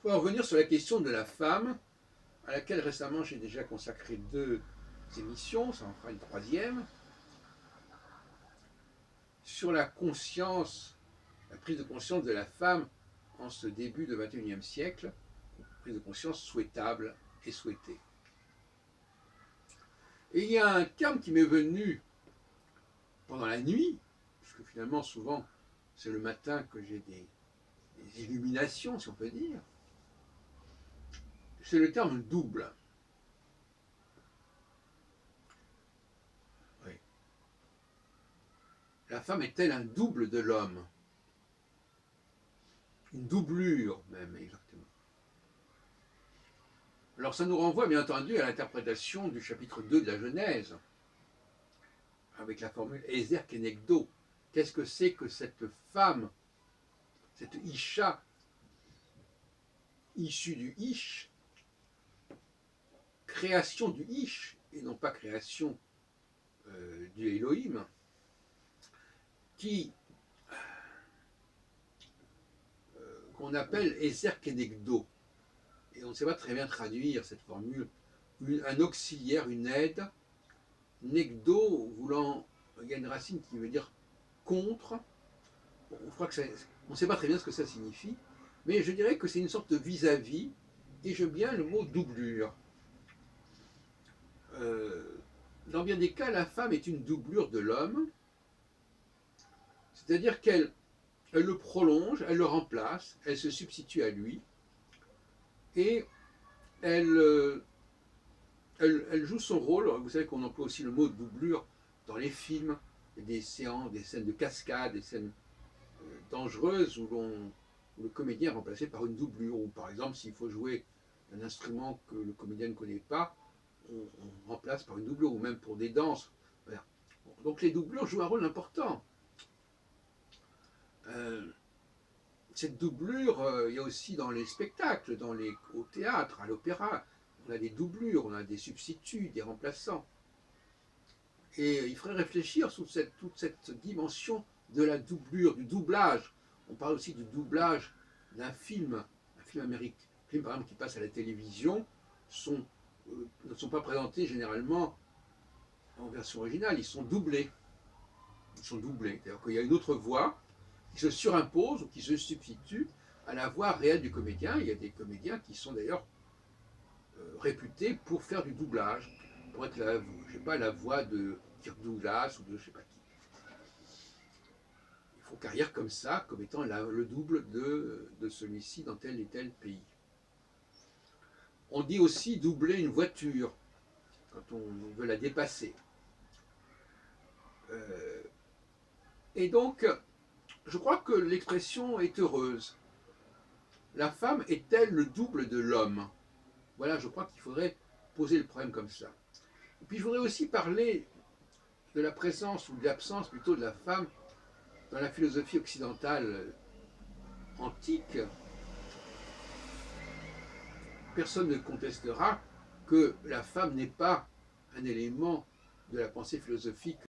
On va revenir sur la question de la femme, à laquelle récemment j'ai déjà consacré 2 émissions, ça en fera une troisième, sur la conscience, la prise de conscience de la femme en ce début de XXIe siècle, prise de conscience souhaitable et souhaitée. Et il y a un terme qui m'est venu pendant la nuit, puisque finalement souvent c'est le matin que j'ai des illuminations, si on peut dire, c'est le terme double. Oui. La femme est-elle un double de l'homme? Une doublure même, exactement. Alors ça nous renvoie bien entendu à l'interprétation du chapitre 2 de la Genèse, avec la formule Ezer Kenegdo. Qu'est-ce que c'est que cette femme, cette Isha, issue du Ish, création du Ish, et non pas création du Elohim, qui qu'on appelle Ezer Kenegdo. Et on ne sait pas très bien traduire cette formule, un auxiliaire, une aide, Negdo voulant, il y a une racine qui veut dire contre. Bon, on ne sait pas très bien ce que ça signifie, mais je dirais que c'est une sorte de vis-à-vis, et j'aime bien le mot doublure. Dans bien des cas, la femme est une doublure de l'homme, c'est-à-dire qu'elle le prolonge, elle le remplace, elle se substitue à lui, et elle, elle joue son rôle. Vous savez qu'on emploie aussi le mot doublure dans les films, des séances, des scènes de cascade, des scènes dangereuses où le comédien est remplacé par une doublure, ou par exemple s'il faut jouer un instrument que le comédien ne connaît pas, on remplace par une doublure, ou même pour des danses. Voilà. Donc les doublures jouent un rôle important. Euh, cette doublure, il y a aussi dans les spectacles, au théâtre, à l'opéra, on a des doublures, on a des substituts, des remplaçants. Et il faudrait réfléchir sur toute cette dimension de la doublure, du doublage. On parle aussi du doublage d'un film, un film américain, un film par exemple qui passe à la télévision, ne sont pas présentés généralement en version originale, ils sont doublés. Ils sont doublés. C'est-à-dire qu'il y a une autre voix qui se surimpose ou qui se substitue à la voix réelle du comédien. Il y a des comédiens qui sont d'ailleurs réputés pour faire du doublage, pour être la voix de Kirk Douglas ou de je sais pas qui. Ils font carrière comme ça, comme étant le double de celui-ci dans tel et tel pays. On dit aussi doubler une voiture quand on veut la dépasser. Et donc, je crois que l'expression est heureuse. La femme est-elle le double de l'homme? Voilà, je crois qu'il faudrait poser le problème comme ça. Et puis je voudrais aussi parler de la présence ou de l'absence plutôt de la femme dans la philosophie occidentale antique. Personne ne contestera que la femme n'est pas un élément de la pensée philosophique